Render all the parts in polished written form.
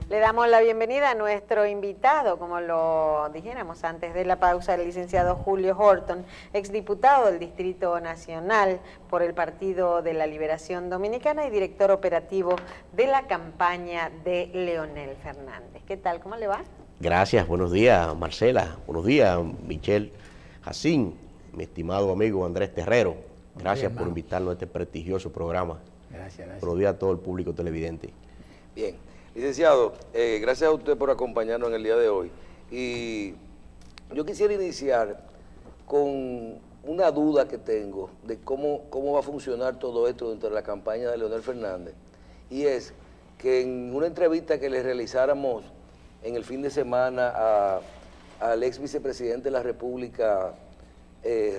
Le damos la bienvenida a nuestro invitado, como lo dijéramos antes de la pausa, el licenciado Julio Horton, exdiputado del Distrito Nacional por el Partido de la Liberación Dominicana y director operativo de la campaña de Leonel Fernández. ¿Qué tal? ¿Cómo le va? Gracias, buenos días Marcela, buenos días Michelle Jacín, mi estimado amigo Andrés Terrero. Gracias por invitarnos a este prestigioso programa. Gracias. Buenos días a todo el público televidente. Bien, licenciado, gracias a usted por acompañarnos en el día de hoy. Y yo quisiera iniciar con una duda que tengo de cómo va a funcionar todo esto dentro de la campaña de Leonel Fernández. Y es que en una entrevista que le realizáramos en el fin de semana al ex vicepresidente de la República,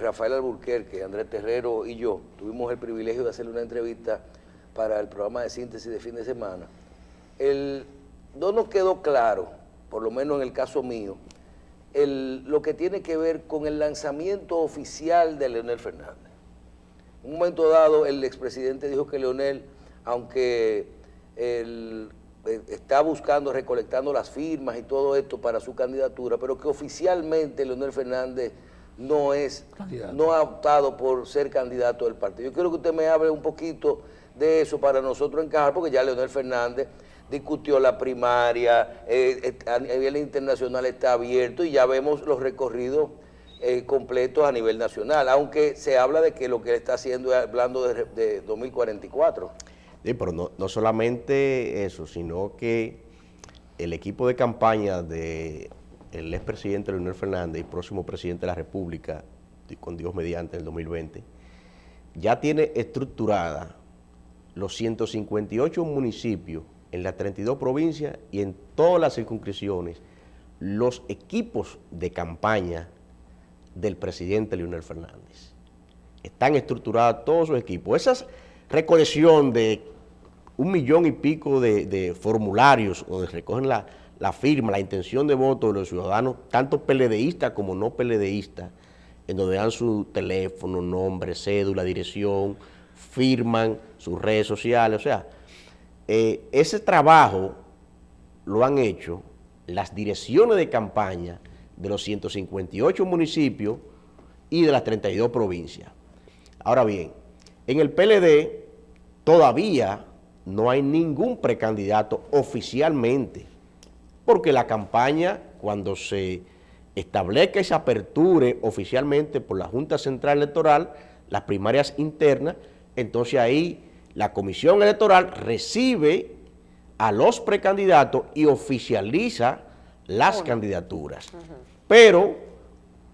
Rafael Alburquerque, Andrés Terrero y yo, tuvimos el privilegio de hacerle una entrevista para el programa de síntesis de fin de semana. No nos quedó claro, por lo menos en el caso mío, lo que tiene que ver con el lanzamiento oficial de Leonel Fernández. En un momento dado, el expresidente dijo que Leonel, aunque está buscando, recolectando las firmas y todo esto para su candidatura, pero que oficialmente Leonel Fernández no ha optado por ser candidato del partido. Yo quiero que usted me hable un poquito de eso para nosotros encajar, porque ya Leonel Fernández discutió la primaria, a nivel internacional está abierto y ya vemos los recorridos completos a nivel nacional, aunque se habla de que lo que él está haciendo es hablando de 2044. Sí, pero no solamente eso, sino que el equipo de campaña del expresidente Leonel Fernández y próximo presidente de la República, con Dios mediante, en el 2020, ya tiene estructurada los 158 municipios en las 32 provincias y en todas las circunscripciones, los equipos de campaña del presidente Leonel Fernández. Están estructurados todos sus equipos. Esa recolección de 1 millón y pico de formularios donde recogen la firma, la intención de voto de los ciudadanos, tanto PLDistas como no PLDistas, en donde dan su teléfono, nombre, cédula, dirección, firman sus redes sociales. O sea, ese trabajo lo han hecho las direcciones de campaña de los 158 municipios y de las 32 provincias. Ahora bien, en el PLD todavía no hay ningún precandidato oficialmente, porque la campaña, cuando se establezca y se aperture oficialmente por la Junta Central Electoral, las primarias internas, entonces ahí la Comisión Electoral recibe a los precandidatos y oficializa las candidaturas. Pero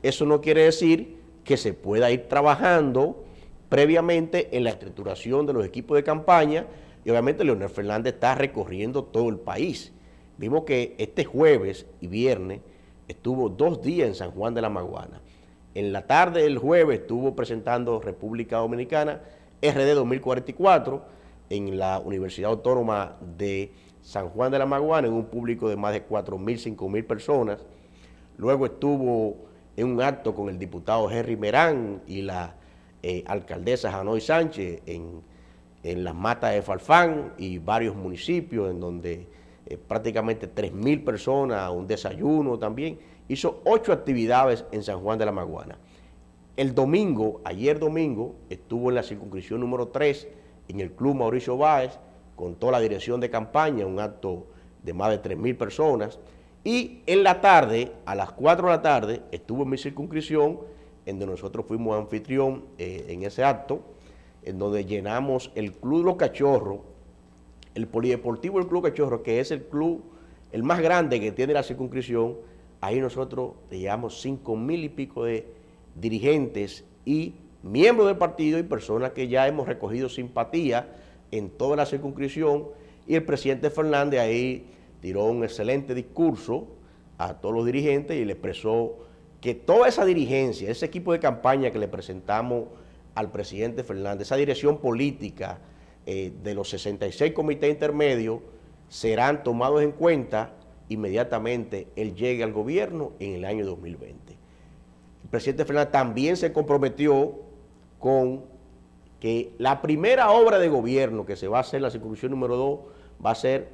eso no quiere decir que se pueda ir trabajando previamente en la estructuración de los equipos de campaña, y obviamente Leonel Fernández está recorriendo todo el país. Vimos que este jueves y viernes estuvo 2 días en San Juan de la Maguana. En la tarde del jueves estuvo presentando República Dominicana RD 2044 en la Universidad Autónoma de San Juan de la Maguana, en un público de más de 4.000, 5.000 personas. Luego estuvo en un acto con el diputado Henry Merán y la alcaldesa Janoy Sánchez en las matas de Farfán y varios municipios, en donde prácticamente 3.000 personas, un desayuno también. Hizo 8 actividades en San Juan de la Maguana. El domingo, ayer domingo, estuvo en la circunscripción número 3, en el Club Mauricio Báez, con toda la dirección de campaña, un acto de más de 3.000 personas. Y en la tarde, a las 4 de la tarde, estuvo en mi circunscripción, en donde nosotros fuimos anfitrión en ese acto, en donde llenamos el Club Los Cachorros, el Polideportivo del Club Cachorros, que es el club el más grande que tiene la circunscripción. Ahí nosotros le llevamos 5.000 y pico de dirigentes y miembros del partido y personas que ya hemos recogido simpatía en toda la circunscripción, y el presidente Fernández ahí tiró un excelente discurso a todos los dirigentes y le expresó que toda esa dirigencia, ese equipo de campaña que le presentamos al presidente Fernández, esa dirección política de los 66 comités intermedios, serán tomados en cuenta inmediatamente él llegue al gobierno en el año 2020. El presidente Fernández también se comprometió con que la primera obra de gobierno que se va a hacer en la circunscripción número 2 va a ser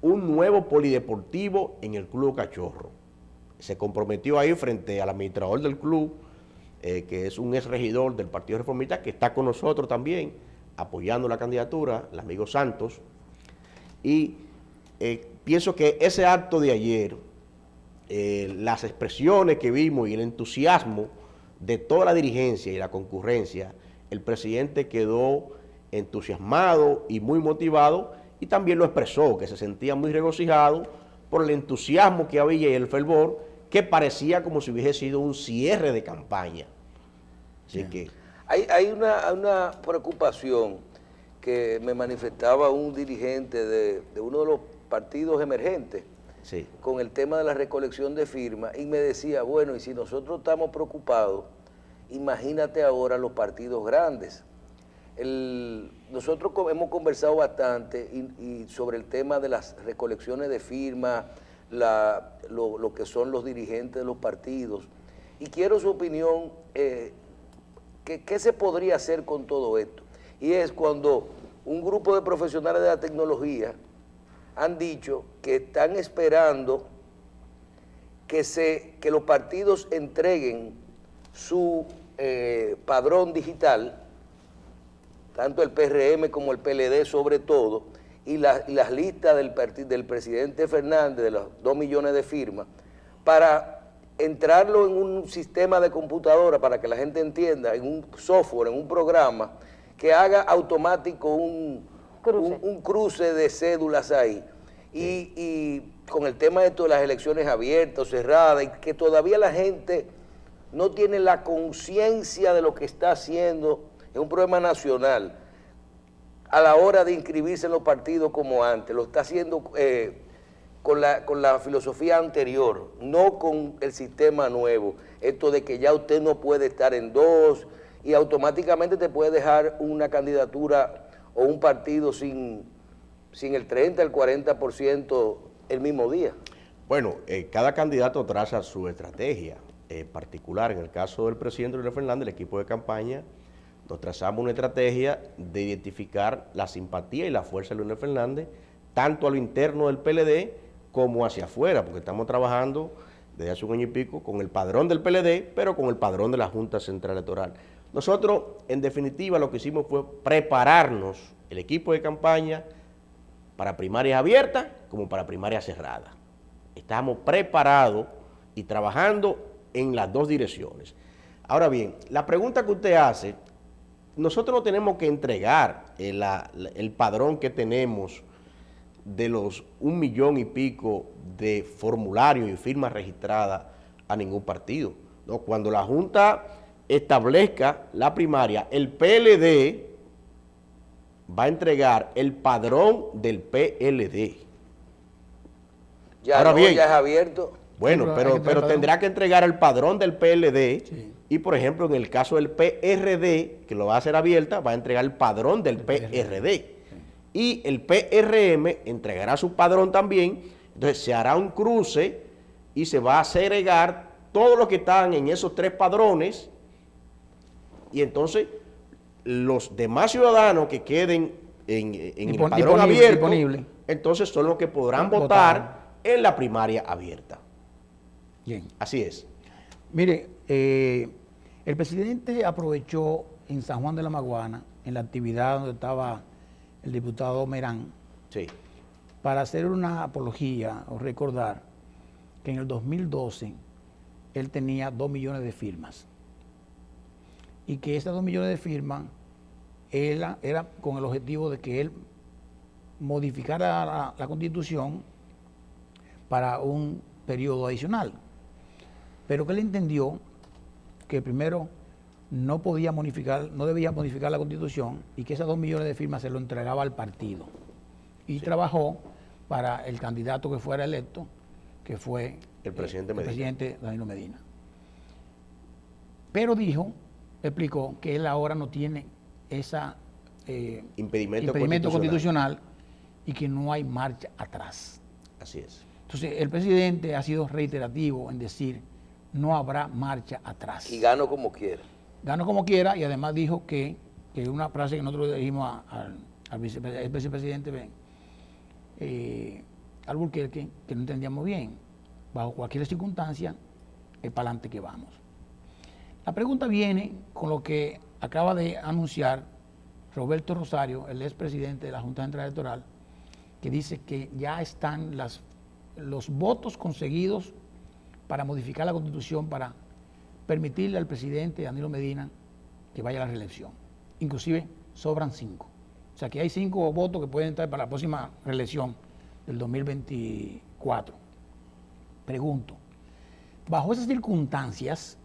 un nuevo polideportivo en el Club Cachorro. Se comprometió ahí frente al administrador del club, que es un ex regidor del Partido Reformista, que está con nosotros también, apoyando la candidatura, el amigo Santos. Y pienso que ese acto de ayer, las expresiones que vimos y el entusiasmo de toda la dirigencia y la concurrencia, el presidente quedó entusiasmado y muy motivado, y también lo expresó, que se sentía muy regocijado por el entusiasmo que había y el fervor, que parecía como si hubiese sido un cierre de campaña. Así que Hay una preocupación que me manifestaba un dirigente de uno de los partidos emergentes, sí, con el tema de la recolección de firmas, y me decía, bueno, y si nosotros estamos preocupados, imagínate ahora los partidos grandes. Nosotros hemos conversado bastante y sobre el tema de las recolecciones de firmas, lo que son los dirigentes de los partidos, y quiero su opinión, ¿qué se podría hacer con todo esto? Y es cuando un grupo de profesionales de la tecnología han dicho que están esperando que los partidos entreguen su padrón digital, tanto el PRM como el PLD sobre todo, y las listas del presidente Fernández, de los 2 millones de firmas, para entrarlo en un sistema de computadora, para que la gente entienda, en un software, en un programa, que haga automático un cruce de cédulas ahí. Y con el tema de todas las elecciones abiertas o cerradas, y que todavía la gente no tiene la conciencia de lo que está haciendo, es un problema nacional, a la hora de inscribirse en los partidos como antes, lo está haciendo con la filosofía anterior, no con el sistema nuevo, esto de que ya usted no puede estar en dos y automáticamente te puede dejar una candidatura o un partido sin el 30, el 40% el mismo día. bueno, cada candidato traza su estrategia particular. En el caso del presidente Leonel Fernández, el equipo de campaña, nos trazamos una estrategia de identificar la simpatía y la fuerza de Leonel Fernández, tanto a lo interno del PLD como hacia afuera, porque estamos trabajando desde hace un año y pico con el padrón del PLD, pero con el padrón de la Junta Central Electoral. Nosotros, en definitiva, lo que hicimos fue prepararnos, el equipo de campaña, para primarias abiertas como para primarias cerradas. Estamos preparados y trabajando en las dos direcciones. Ahora bien, la pregunta que usted hace, nosotros no tenemos que entregar el padrón que tenemos de los 1 millón y pico de formularios y firmas registradas a ningún partido. No, cuando la Junta establezca la primaria, el PLD va a entregar el padrón del PLD. Ya Ahora no, bien, ya es abierto. Bueno, Sí, pero tendrá que entregar el padrón del PLD, Sí. y por ejemplo en el caso del PRD, que lo va a hacer abierta, va a entregar el padrón del PRD. Y el PRM entregará su padrón también. Entonces se hará un cruce y se va a segregar todos los que están en esos 3 padrones, y entonces los demás ciudadanos que queden en el padrón abierto, entonces son los que podrán votar en la primaria abierta. Bien. Así es. Mire, el presidente aprovechó en San Juan de la Maguana, en la actividad donde estaba el diputado Merán, Sí. para hacer una apología o recordar que en el 2012 él tenía 2 millones de firmas y que esas 2 millones de firmas era con el objetivo de que él modificara la Constitución para un periodo adicional, pero que él entendió que primero no debía modificar la Constitución y que esas 2 millones de firmas se lo entregaba al partido. Y trabajó para el candidato que fuera electo, que fue El presidente Medina. el presidente Danilo Medina. Pero explicó que él ahora no tiene esa Impedimento constitucional y que no hay marcha atrás. Así es. Entonces, el presidente ha sido reiterativo en decir, no habrá marcha atrás. Y gano como quiera. Gano como quiera, y además dijo que una frase que nosotros le dijimos al vicepresidente, Alburquerque que no entendíamos bien. Bajo cualquier circunstancia, es para adelante que vamos. La pregunta viene con lo que acaba de anunciar Roberto Rosario, el expresidente de la Junta Central Electoral, que dice que ya están los votos conseguidos para modificar la Constitución para permitirle al presidente Danilo Medina que vaya a la reelección. Inclusive sobran 5. O sea que hay 5 votos que pueden entrar para la próxima reelección del 2024. Pregunto, bajo esas circunstancias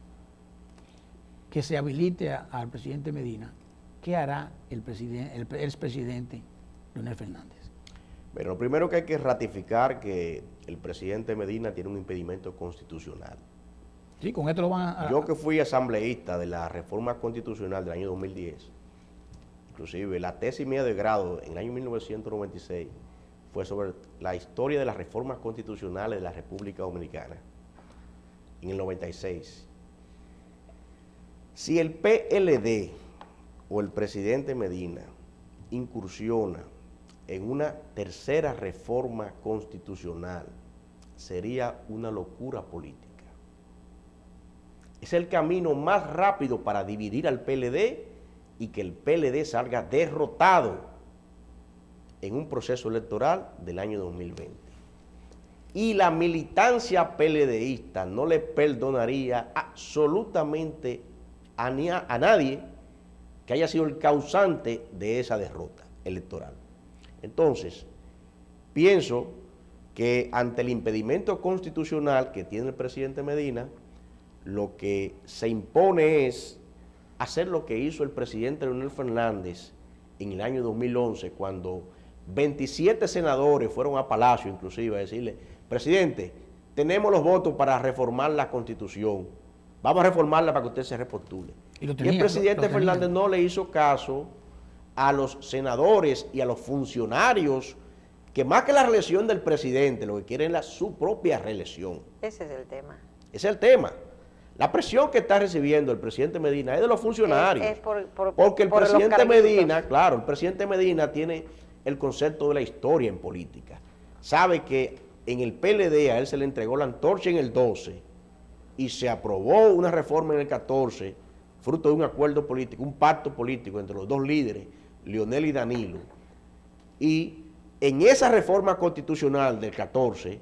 que se habilite al presidente Medina, ¿qué hará el expresidente Leonel Fernández? Bueno, lo primero que hay que ratificar que el presidente Medina tiene un impedimento constitucional. Sí, con esto lo van a... Yo que fui asambleísta de la reforma constitucional del año 2010, inclusive la tesis mía de grado en el año 1996 fue sobre la historia de las reformas constitucionales de la República Dominicana, en el 96. Si el PLD o el presidente Medina incursiona en una tercera reforma constitucional, sería una locura política. Es el camino más rápido para dividir al PLD y que el PLD salga derrotado en un proceso electoral del año 2020. Y la militancia PLDista no le perdonaría absolutamente a nadie que haya sido el causante de esa derrota electoral. Entonces, pienso que ante el impedimento constitucional que tiene el presidente Medina, lo que se impone es hacer lo que hizo el presidente Leonel Fernández en el año 2011, cuando 27 senadores fueron a Palacio, inclusive, a decirle: presidente, tenemos los votos para reformar la Constitución, vamos a reformarla para que usted se repostule. Y el presidente Fernández no le hizo caso a los senadores y a los funcionarios que, más que la reelección del presidente, lo que quieren es su propia reelección. Ese es el tema. Ese es el tema. La presión que está recibiendo el presidente Medina es de los funcionarios. Es porque el presidente Medina, claro, el presidente Medina tiene el concepto de la historia en política. Sabe que en el PLD a él se le entregó la antorcha en el 12 y se aprobó una reforma en el 14, fruto de un acuerdo político, un pacto político entre los dos líderes, Leonel y Danilo. Y en esa reforma constitucional del 14,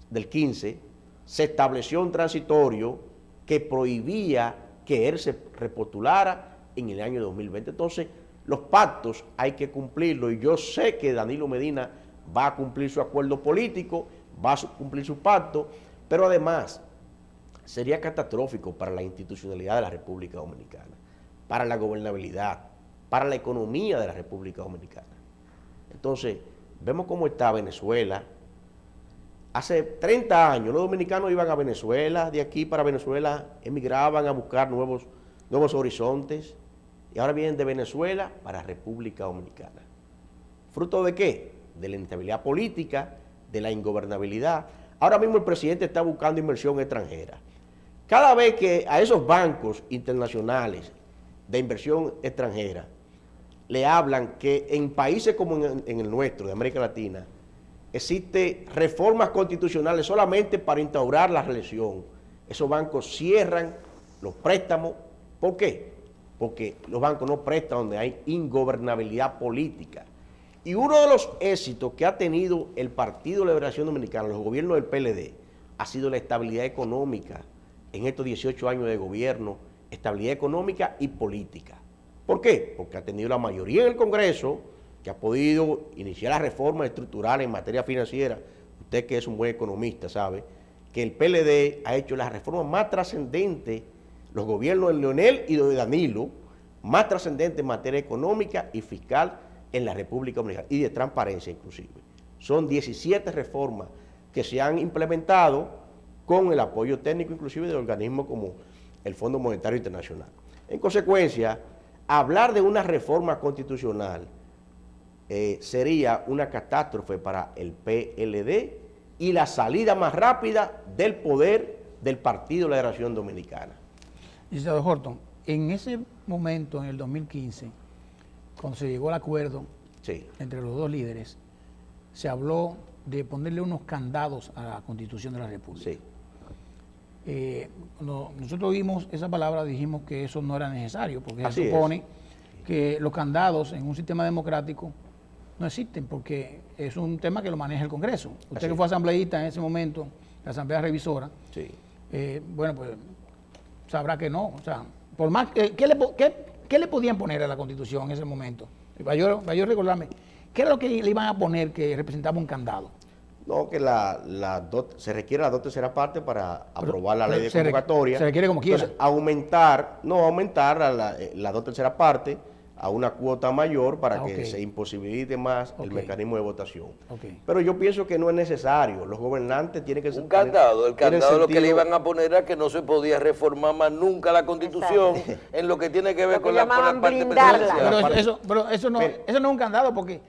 del 15, se estableció un transitorio que prohibía que él se repostulara en el año 2020. Entonces, los pactos hay que cumplirlos, y yo sé que Danilo Medina va a cumplir su acuerdo político, va a cumplir su pacto, pero además sería catastrófico para la institucionalidad de la República Dominicana, para la gobernabilidad, para la economía de la República Dominicana. Entonces, vemos cómo está Venezuela. Hace 30 años los dominicanos iban a Venezuela, de aquí para Venezuela emigraban a buscar nuevos horizontes, y ahora vienen de Venezuela para República Dominicana. ¿Fruto de qué? De la inestabilidad política, de la ingobernabilidad. Ahora mismo el presidente está buscando inversión extranjera. Cada vez que a esos bancos internacionales de inversión extranjera le hablan que en países como en el nuestro, de América Latina, existe reformas constitucionales solamente para instaurar la reelección, esos bancos cierran los préstamos. ¿Por qué? Porque los bancos no prestan donde hay ingobernabilidad política. Y uno de los éxitos que ha tenido el Partido de Liberación Dominicana, los gobiernos del PLD, ha sido la estabilidad económica en estos 18 años de gobierno, estabilidad económica y política. ¿Por qué? Porque ha tenido la mayoría en el Congreso, que ha podido iniciar las reformas estructurales en materia financiera. Usted, que es un buen economista, sabe que el PLD ha hecho las reformas más trascendentes, los gobiernos de Leonel y de Danilo, más trascendentes en materia económica y fiscal en la República Dominicana, y de transparencia inclusive. Son 17 reformas que se han implementado con el apoyo técnico inclusive de organismos como el Fondo Monetario Internacional. En consecuencia, hablar de una reforma constitucional sería una catástrofe para el PLD y la salida más rápida del poder del Partido de la Liberación Dominicana. Licenciado Horton, en ese momento, en el 2015, cuando se llegó al acuerdo entre los dos líderes, se habló de ponerle unos candados a la Constitución de la República. Sí. Cuando nosotros oímos esa palabra dijimos que eso no era necesario, porque Así se supone que los candados en un sistema democrático no existen, porque es un tema que lo maneja el Congreso. Usted Así que fue asambleísta en ese momento, la Asamblea Revisora, Sí. bueno, pues sabrá que no. O sea, por más ¿qué le podían poner a la Constitución en ese momento? Para yo recordarme, ¿qué era lo que le iban a poner que representaba un candado? No, que se requiere las 2/3 partes para aprobar la ley de se convocatoria. se requiere como quiera. Entonces, aumentar las 2/3 partes a una cuota mayor para que ok. se imposibilite más el Ok. mecanismo de votación. Ok. Pero yo pienso que no es necesario. Los gobernantes tienen que Un candado, el tienen candado lo que le sentido- iban a poner era que no se podía reformar más nunca la Constitución en lo que tiene que ver Lo que con la llamaban parte blindarla. presidencial. Pero eso no es un candado, porque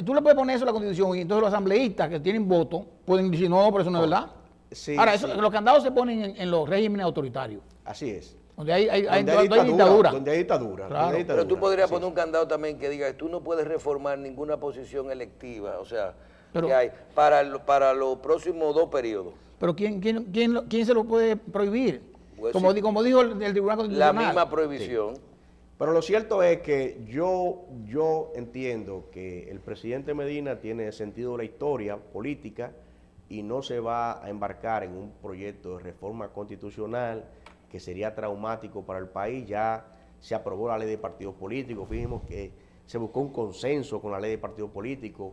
tú le puedes poner eso a la Constitución y entonces los asambleístas que tienen voto pueden decir, no, pero eso no es verdad. Sí, Ahora, sí. los candados se ponen en los regímenes autoritarios, Así es. donde hay Donde hay dictadura. Donde hay dictadura. Claro. donde hay Pero tú dictadura. podrías Sí. poner un candado también que diga que tú no puedes reformar ninguna posición electiva, o sea, Pero- que hay para los próximos 2 periodos. Pero ¿quién se lo puede prohibir? Pues Como sí. dijo el Tribunal La Constitucional. misma prohibición. Pero lo cierto es que yo entiendo que el presidente Medina tiene sentido de la historia política y no se va a embarcar en un proyecto de reforma constitucional que sería traumático para el país. Ya se aprobó la ley de partidos políticos, fijimos que se buscó un consenso con la ley de partidos políticos,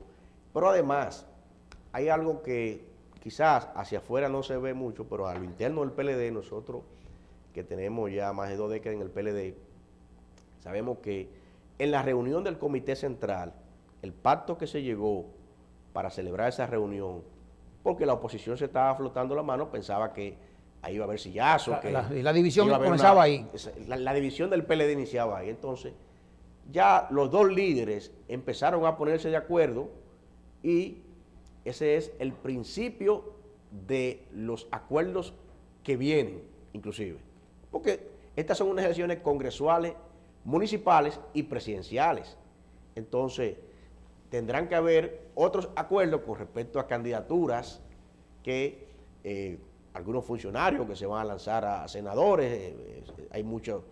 pero además hay algo que quizás hacia afuera no se ve mucho, pero a lo interno del PLD, nosotros que tenemos ya más de 2 décadas en el PLD, sabemos que en la reunión del Comité Central, el pacto que se llegó para celebrar esa reunión, porque la oposición se estaba flotando la mano, pensaba que ahí iba a haber sillazo. La división iba a haber comenzaba ahí. La división del PLD iniciaba ahí. Entonces, ya los dos líderes empezaron a ponerse de acuerdo y ese es el principio de los acuerdos que vienen, inclusive. Porque estas son unas elecciones congresuales, municipales y presidenciales. Entonces, tendrán que haber otros acuerdos con respecto a candidaturas que algunos funcionarios que se van a lanzar a senadores, hay muchos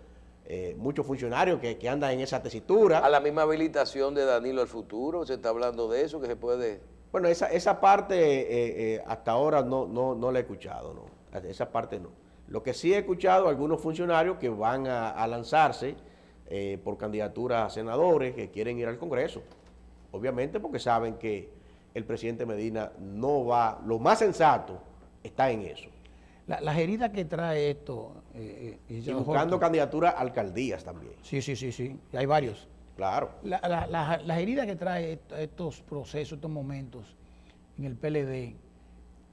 funcionarios que andan en esa tesitura. A la misma habilitación de Danilo al futuro, se está hablando de eso, que se puede... Bueno, esa parte hasta ahora no la he escuchado, no. Esa parte no. Lo que sí he escuchado, algunos funcionarios que van a lanzarse por candidaturas a senadores que quieren ir al Congreso. Obviamente porque saben que el presidente Medina no va, lo más sensato está en eso. Las heridas que trae esto... Y buscando candidaturas a alcaldías también. Sí. Y hay varios. Claro. Las heridas que trae estos procesos, estos momentos en el PLD,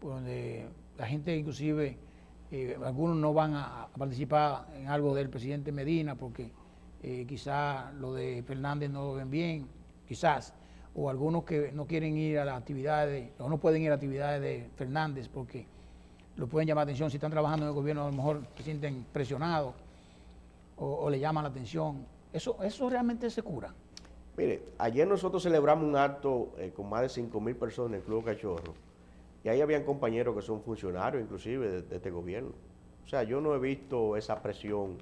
donde la gente inclusive, algunos no van a participar en algo del presidente Medina porque quizás lo de Fernández no lo ven bien, quizás, o algunos que no quieren ir a las actividades, o no pueden ir a actividades de Fernández porque lo pueden llamar la atención, si están trabajando en el gobierno a lo mejor se sienten presionados o le llaman la atención. Eso realmente se cura. Mire, ayer nosotros celebramos un acto con más de 5,000 personas en el Club Cachorro y ahí habían compañeros que son funcionarios inclusive de este gobierno. O sea, yo no he visto esa presión.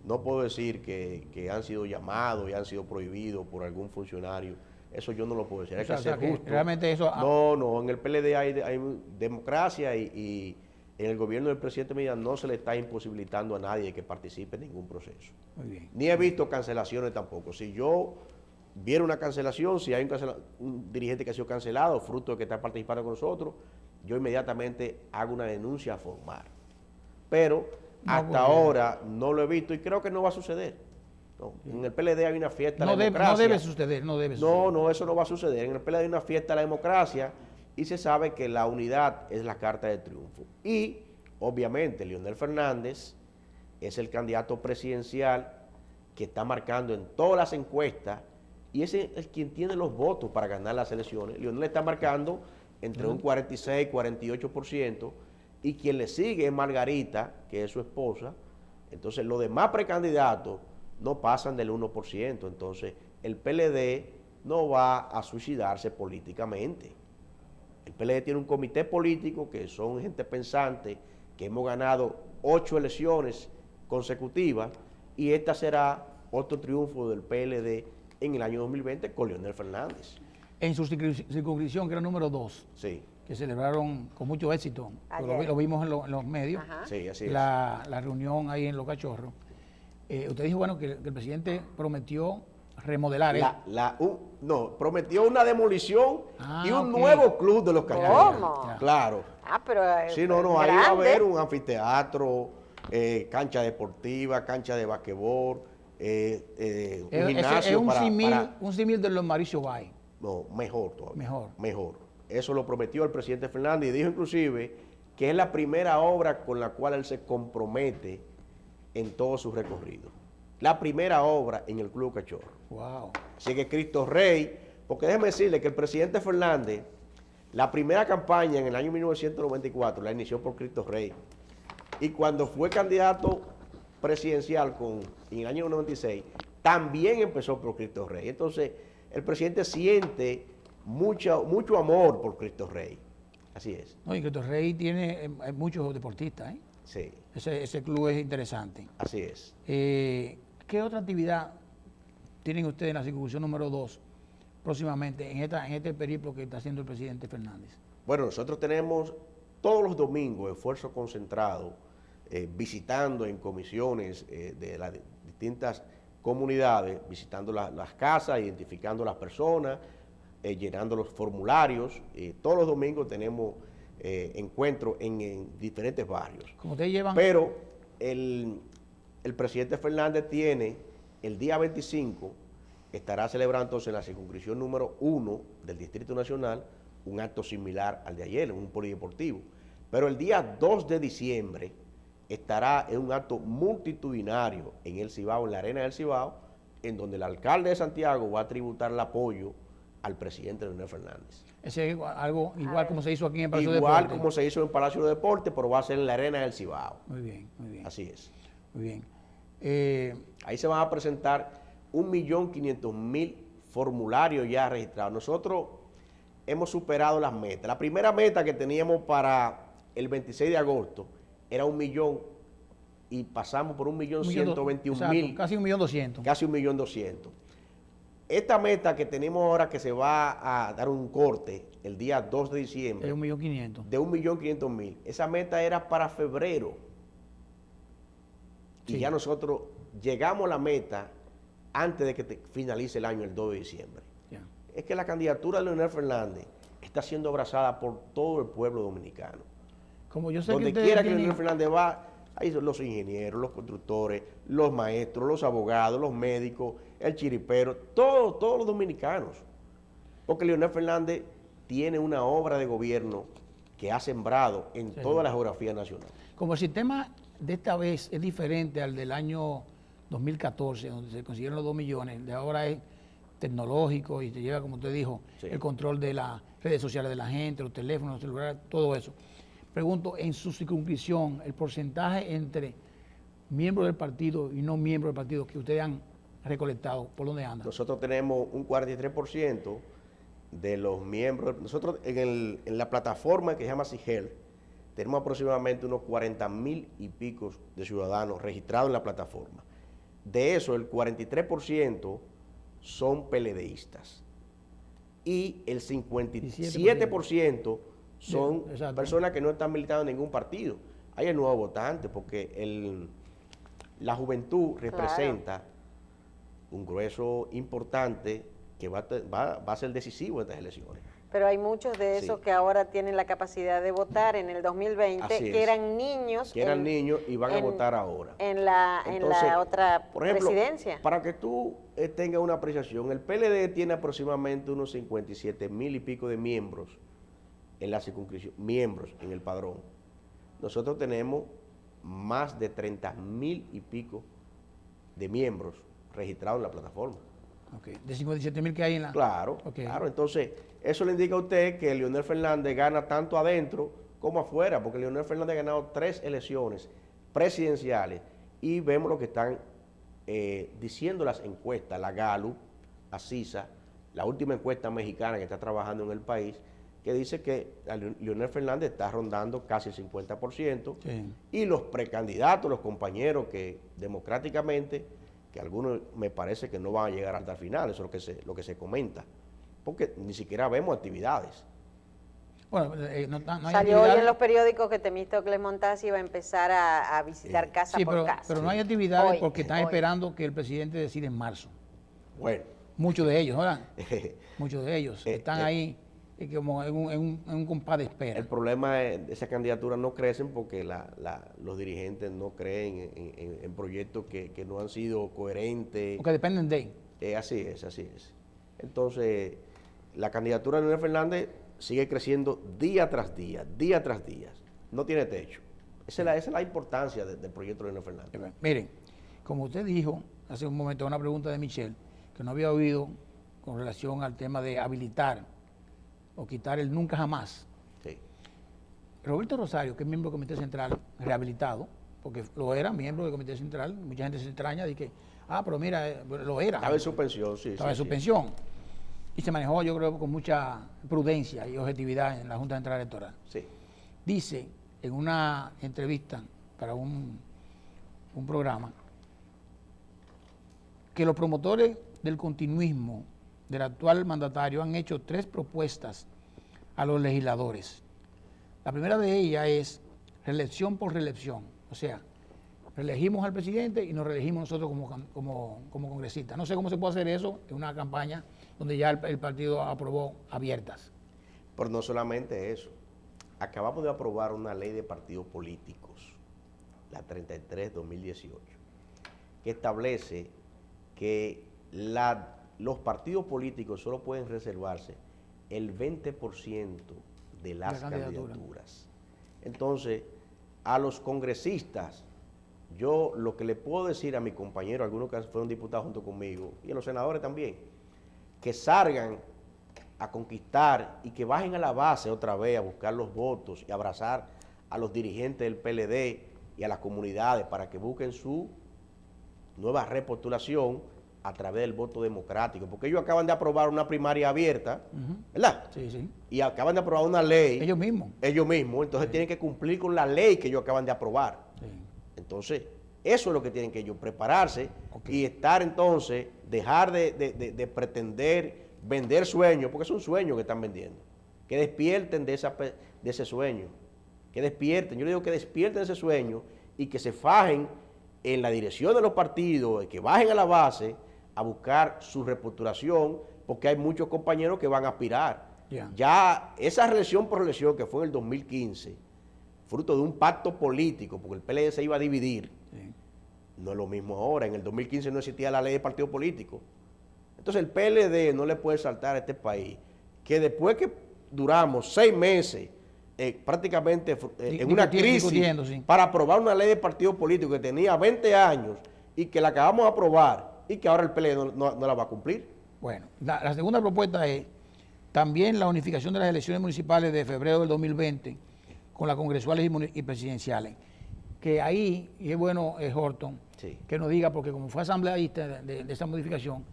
No puedo decir que han sido llamados y han sido prohibidos por algún funcionario. Eso yo no lo puedo decir. Hay que ser justo. Realmente eso... No, en el PLD hay democracia y en el gobierno del presidente Medina no se le está imposibilitando a nadie que participe en ningún proceso. Muy bien. Ni he visto cancelaciones tampoco. Si yo viera una cancelación, si hay un dirigente que ha sido cancelado, fruto de que está participando con nosotros, yo inmediatamente hago una denuncia formal. Pero hasta ahora no lo he visto y creo que no va a suceder. No, en el PLD hay una fiesta de la democracia. No debe suceder. No, eso no va a suceder. En el PLD hay una fiesta de la democracia y se sabe que la unidad es la carta de triunfo. Y, obviamente, Leonel Fernández es el candidato presidencial que está marcando en todas las encuestas y ese es quien tiene los votos para ganar las elecciones. Leonel está marcando entre un 46 y 48% y quien le sigue es Margarita, que es su esposa. Entonces, los demás precandidatos no pasan del 1%. Entonces, el PLD no va a suicidarse políticamente. El PLD tiene un comité político que son gente pensante, que hemos ganado 8 elecciones consecutivas y esta será otro triunfo del PLD en el año 2020 con Leonel Fernández. En su circunscripción, que era el número 2, Sí, que celebraron con mucho éxito, Ayer. lo vimos en los medios, Ajá. sí, así es. la reunión ahí en Los Cachorros. Usted dijo, bueno, que el presidente prometió remodelar. No, prometió una demolición y un ok. nuevo club de los Cachorros. ¿Cómo? Ya. Claro. Ah, pero Sí, no, ahí va a grande. haber un anfiteatro, cancha deportiva, cancha de basquetbol, un gimnasio es un para, un símil de los Mauricio Bay. No, mejor todavía. Mejor. Eso lo prometió el presidente Fernández y dijo inclusive que es la primera obra con la cual él se compromete en todo su recorrido. La primera obra en el Club Cachorro. Wow. Así que Cristo Rey, porque déjeme decirle que el presidente Fernández, la primera campaña en el año 1994 la inició por Cristo Rey. Y cuando fue candidato presidencial en el año 96, también empezó por Cristo Rey. Entonces, el presidente siente mucho amor por Cristo Rey. Así es. No, y que Rey tiene muchos deportistas, ¿eh? Sí, Ese club es interesante. así es. ¿Qué otra actividad tienen ustedes en la circunscripción número 2 próximamente en este periplo que está haciendo el presidente Fernández? Bueno, nosotros tenemos todos los domingos esfuerzo concentrado, visitando en comisiones de las distintas comunidades, visitando las casas, identificando a las personas, llenando los formularios. Todos los domingos tenemos encuentros en diferentes barrios. Como ustedes llevan... Pero el presidente Fernández tiene el día 25, estará celebrando entonces en la circunscripción número 1 del Distrito Nacional un acto similar al de ayer, en un polideportivo. Pero el día 2 de diciembre estará en un acto multitudinario en el Cibao, en la Arena del Cibao, en donde el alcalde de Santiago va a tributar el apoyo al presidente Leonel Fernández. Ese es algo igual como se hizo aquí en el Palacio de Igual Deportes. como se hizo en Palacio de Deportes, pero va a ser en la Arena del Cibao. Muy bien, muy bien. Así es. Muy bien. Ahí se van a presentar 1.500.000 formularios ya registrados. Nosotros hemos superado las metas. La primera meta que teníamos para el 26 de agosto era 1 millón y pasamos por 1.121.000. Casi 1.200.000. Casi 1.200.000. Esta meta que tenemos ahora, que se va a dar un corte el día 2 de diciembre, Es 1.500.000. de 1.500.000, esa meta era para febrero. Sí. Y ya nosotros llegamos a la meta antes de que finalice el año, el 2 de diciembre. Ya. Es que la candidatura de Leonel Fernández está siendo abrazada por todo el pueblo dominicano. Como yo sé Donde que ustedes quiera que tienen- Leonel Fernández va, ahí son los ingenieros, los constructores, los maestros, los abogados, los médicos, el chiripero, todos los dominicanos. Porque Leonel Fernández tiene una obra de gobierno que ha sembrado en Sí. toda la geografía nacional. Como el sistema de esta vez es diferente al del año 2014, donde se consiguieron los 2 millones, de ahora es tecnológico y te lleva, como usted dijo, Sí. el control de las redes sociales de la gente, los teléfonos, los celulares, todo eso. Pregunto, en su circunscripción, el porcentaje entre miembros del partido y no miembros del partido que ustedes han recolectado, ¿por dónde anda? Nosotros tenemos un 43% de los miembros. Nosotros en la plataforma que se llama SIGEL, tenemos aproximadamente unos 40.000 y pico de ciudadanos registrados en la plataforma. De eso, el 43% son PLDistas. Y el 57% son Bien, exacto. personas que no están militando en ningún partido. Hay el nuevo votante, porque la juventud representa un grueso importante que va a ser decisivo en estas elecciones. Pero hay muchos de esos Sí. que ahora tienen la capacidad de votar en el 2020, Así que es. eran niños. Que eran niños y van a votar ahora. En la Entonces, otra por ejemplo, presidencia. para que tú tengas una apreciación, el PLD tiene aproximadamente unos 57.000 y pico de miembros en la circunscripción, miembros en el padrón. Nosotros tenemos más de 30.000 y pico de miembros registrados en la plataforma. Ok. De 57.000 que hay en la... Claro, Ok. claro. Entonces, eso le indica a usted que Leonel Fernández gana tanto adentro como afuera, porque Leonel Fernández ha ganado 3 elecciones presidenciales y vemos lo que están diciendo las encuestas, la Gallup, la CISA, la última encuesta mexicana que está trabajando en el país, que dice que Leonel Fernández está rondando casi el 50%, Sí. y los precandidatos, los compañeros que democráticamente, que algunos me parece que no van a llegar hasta el final, eso es lo que se comenta, porque ni siquiera vemos actividades. Bueno, no hay Salió hoy actividades. en los periódicos que Temístocles Montaz iba a empezar a visitar casa Sí, por casa. pero no hay actividades Hoy, porque están hoy. esperando que el presidente decida en marzo. Bueno, Muchos de ellos, ¿verdad? Muchos de ellos están eh, ahí como en un compás de espera. el problema es que esas candidaturas no crecen porque los dirigentes no creen en proyectos que no han sido coherentes. Porque dependen de él. Así es, así es. Entonces, la candidatura de Leonel Fernández sigue creciendo día tras día, día tras día. No tiene techo. Esa es la importancia del proyecto de Leonel Fernández. Miren, como usted dijo hace un momento, una pregunta de Michelle, que no había oído con relación al tema de habilitar o quitar el nunca jamás. Sí. Roberto Rosario, que es miembro del Comité Central, rehabilitado, porque lo era miembro del Comité Central, mucha gente se extraña de que, pero mira, lo era. Estaba en suspensión, sí. Estaba en sí, suspensión. Y se manejó, yo creo, con mucha prudencia y objetividad en la Junta Central Electoral. Sí. Dice en una entrevista para un programa que los promotores del continuismo del actual mandatario han hecho 3 propuestas a los legisladores. La primera de ellas es reelección por reelección, o sea, reelegimos al presidente y nos reelegimos nosotros como congresistas. No sé cómo se puede hacer eso en una campaña donde ya el partido aprobó abiertas. Pero no solamente eso. Acabamos de aprobar una ley de partidos políticos, la 33-2018, que establece que los partidos políticos solo pueden reservarse el 20% de las candidaturas. Entonces, a los congresistas, yo lo que le puedo decir a mis compañeros, algunos que fueron diputados junto conmigo, y a los senadores también, que salgan a conquistar y que bajen a la base otra vez a buscar los votos y abrazar a los dirigentes del PLD y a las comunidades para que busquen su nueva repostulación a través del voto democrático, porque ellos acaban de aprobar una primaria abierta, ¿verdad? Sí, sí. Y acaban de aprobar una ley. Ellos mismos. Entonces tienen que cumplir con la ley que ellos acaban de aprobar. Sí. Entonces, eso es lo que tienen que ellos, prepararse Okay. y estar entonces, dejar de pretender vender sueños, porque es un sueño que están vendiendo. Que despierten de ese sueño, que despierten, yo le digo que despierten de ese sueño y que se fajen en la dirección de los partidos, y que bajen a la base a buscar su repostulación, porque hay muchos compañeros que van a aspirar. Yeah. Ya esa reelección por reelección que fue en el 2015, fruto de un pacto político, porque el PLD se iba a dividir, Sí. no es lo mismo ahora. En el 2015 no existía la ley de partido político. Entonces el PLD no le puede saltar a este país que después que duramos 6 meses prácticamente en una crisis sí. para aprobar una ley de partido político que tenía 20 años y que la acabamos de aprobar y que ahora el PLD no la va a cumplir. Bueno, la segunda propuesta es también la unificación de las elecciones municipales de febrero del 2020 con las congresuales y presidenciales. Que ahí, y es bueno, Horton, Sí. que nos diga, porque como fue asambleísta de esa modificación,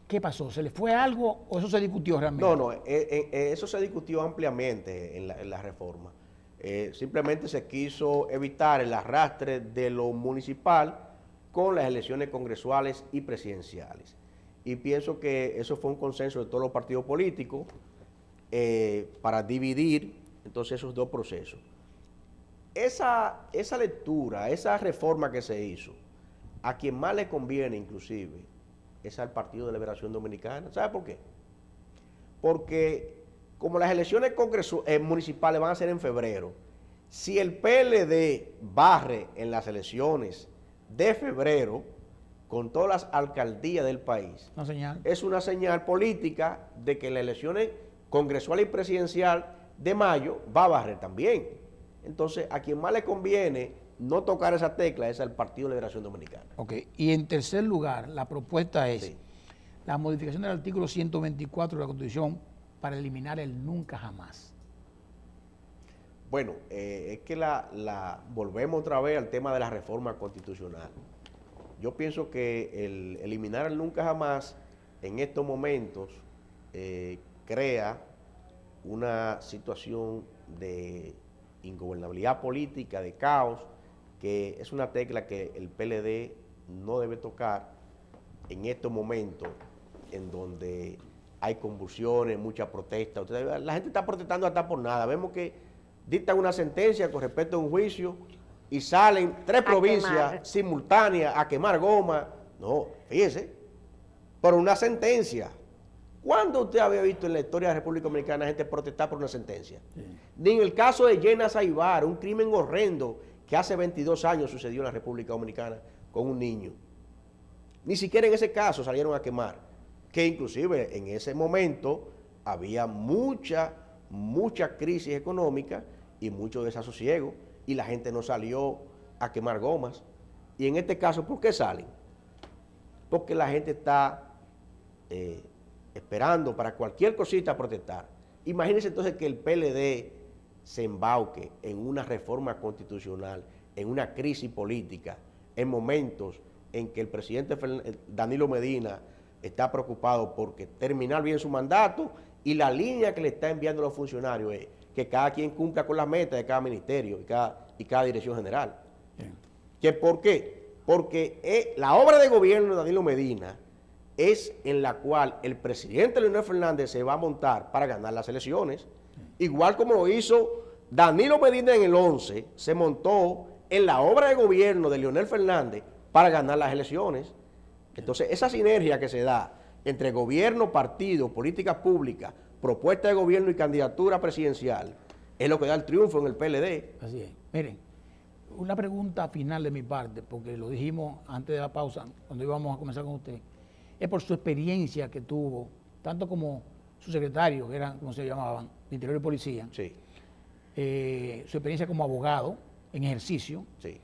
¿qué pasó? ¿Se le fue algo o eso se discutió realmente? No, eso se discutió ampliamente en la reforma. Simplemente se quiso evitar el arrastre de lo municipal con las elecciones congresuales y presidenciales. Y pienso que eso fue un consenso de todos los partidos políticos para dividir entonces esos dos procesos. Esa lectura, esa reforma que se hizo, a quien más le conviene inclusive, es al Partido de Liberación Dominicana. ¿Sabe por qué? Porque como las elecciones municipales van a ser en febrero, si el PLD barre en las elecciones de febrero con todas las alcaldías del país, Una señal. es una señal política de que las elecciones congresual y presidencial de mayo va a barrer también. Entonces, a quien más le conviene no tocar esa tecla es al Partido de Liberación Dominicana. Ok, y en tercer lugar, la propuesta es Sí. la modificación del artículo 124 de la Constitución para eliminar el nunca jamás. Bueno, es que volvemos otra vez al tema de la reforma constitucional. Yo pienso que el eliminar el nunca jamás en estos momentos crea una situación de ingobernabilidad política, de caos, que es una tecla que el PLD no debe tocar en estos momentos en donde hay convulsiones, mucha protesta. La gente está protestando hasta por nada. Vemos que dictan una sentencia con respecto a un juicio y salen 3 provincias simultáneas a quemar goma. No, fíjese, por una sentencia. ¿Cuándo usted había visto en la historia de la República Dominicana gente protestar por una sentencia? Sí. Ni en el caso de Yena Saibar, un crimen horrendo que hace 22 años sucedió en la República Dominicana con un niño. Ni siquiera en ese caso salieron a quemar, que inclusive en ese momento había mucha crisis económica y mucho desasosiego, y la gente no salió a quemar gomas. Y en este caso, ¿por qué salen? Porque la gente está esperando para cualquier cosita protestar. Imagínense entonces que el PLD se embauque en una reforma constitucional, en una crisis política, en momentos en que el presidente Danilo Medina está preocupado porque terminar bien su mandato, y la línea que le está enviando a los funcionarios es que cada quien cumpla con las metas de cada ministerio y cada dirección general. ¿Que por qué? Porque la obra de gobierno de Danilo Medina es en la cual el presidente Leonel Fernández se va a montar para ganar las elecciones, igual como lo hizo Danilo Medina en el 11, se montó en la obra de gobierno de Leonel Fernández para ganar las elecciones. Entonces, esa sinergia que se da entre gobierno, partido, políticas públicas, propuesta de gobierno y candidatura presidencial, es lo que da el triunfo en el PLD. Así es. Miren, una pregunta final de mi parte, porque lo dijimos antes de la pausa, cuando íbamos a comenzar con usted, es por su experiencia que tuvo, tanto como su secretario, que eran, como se llamaban, de Interior y Policía, sí. Su experiencia como abogado en ejercicio, sí.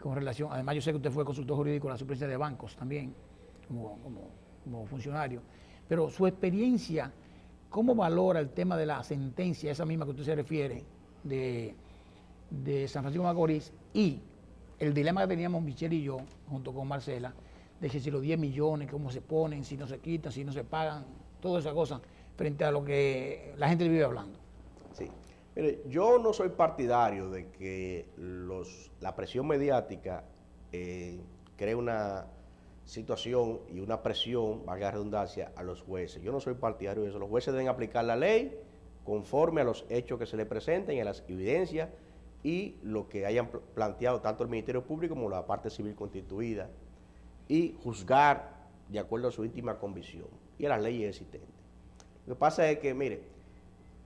Con relación, además yo sé que usted fue consultor jurídico de la Superintendencia de Bancos también, como funcionario, pero su experiencia, ¿cómo valora el tema de la sentencia, esa misma que usted se refiere, de San Francisco de Macorís, y el dilema que teníamos Michelle y yo, junto con Marcela, de que si los 10 millones, cómo se ponen, si no se quitan, si no se pagan, toda esa cosa, frente a lo que la gente vive hablando? Sí. Mire, yo no soy partidario de que la presión mediática cree una situación y una presión, valga la redundancia, a los jueces. Yo no soy partidario de eso. Los jueces deben aplicar la ley conforme a los hechos que se les presenten y a las evidencias y lo que hayan planteado tanto el Ministerio Público como la parte civil constituida, y juzgar de acuerdo a su íntima convicción y a las leyes existentes. Lo que pasa es que, mire,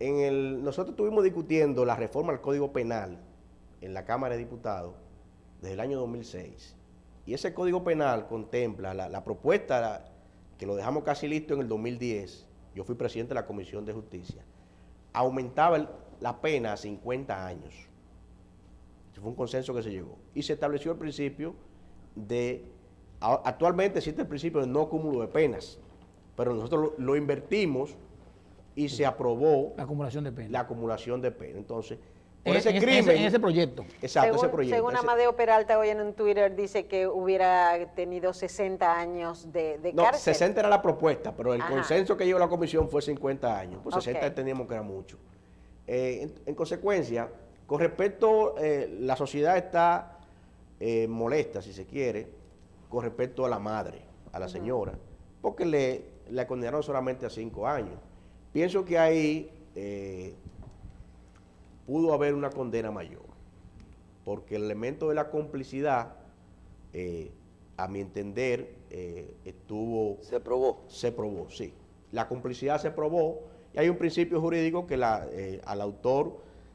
nosotros estuvimos discutiendo la reforma al Código Penal en la Cámara de Diputados desde el año 2006. Y ese Código Penal contempla la propuesta, que lo dejamos casi listo en el 2010, yo fui presidente de la Comisión de Justicia, aumentaba la pena a 50 años. Ese fue un consenso que se llegó. Y se estableció el principio actualmente existe el principio de no cúmulo de penas, pero nosotros lo invertimos y se aprobó la acumulación de pena. Entonces, por ese crimen... En ese proyecto. Exacto, ese proyecto. Según Amadeo Peralta, hoy en un Twitter dice que hubiera tenido 60 años de no, cárcel. 60 era la propuesta, pero el consenso que llegó la comisión fue 50 años. Pues 60 entendíamos que era mucho. En consecuencia, con respecto, la sociedad está molesta, si se quiere, con respecto a la madre, a la señora, porque le condenaron solamente a 5 años. Pienso que ahí pudo haber una condena mayor, porque el elemento de la complicidad, a mi entender, ¿Se probó? Se probó, sí. La complicidad se probó, y hay un principio jurídico que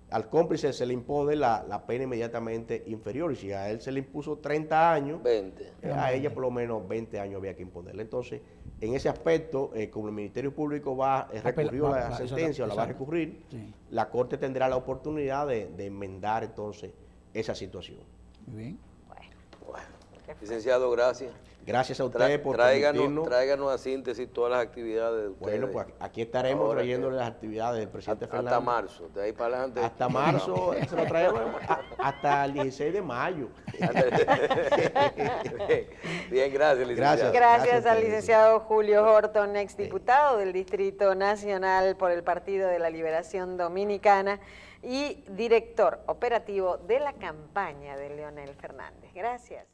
al cómplice se le impone la pena inmediatamente inferior, y si a él se le impuso 30 años, 20. A ella por lo menos 20 años había que imponerle. Entonces, en ese aspecto, como el Ministerio Público recurrió a la sentencia o la va a recurrir, sí, la Corte tendrá la oportunidad de enmendar entonces esa situación. Muy bien. Bueno. Licenciado, gracias. Gracias a ustedes por permitirnos. Tráiganos a síntesis todas las actividades de ustedes. Bueno, pues aquí estaremos Ahora trayéndole las actividades del presidente Fernández. Hasta marzo, de ahí para adelante. Hasta marzo, se lo traemos hasta el 16 de mayo. Bien, gracias, licenciado. Gracias al licenciado Julio Horton, exdiputado del Distrito Nacional por el Partido de la Liberación Dominicana y director operativo de la campaña de Leonel Fernández. Gracias.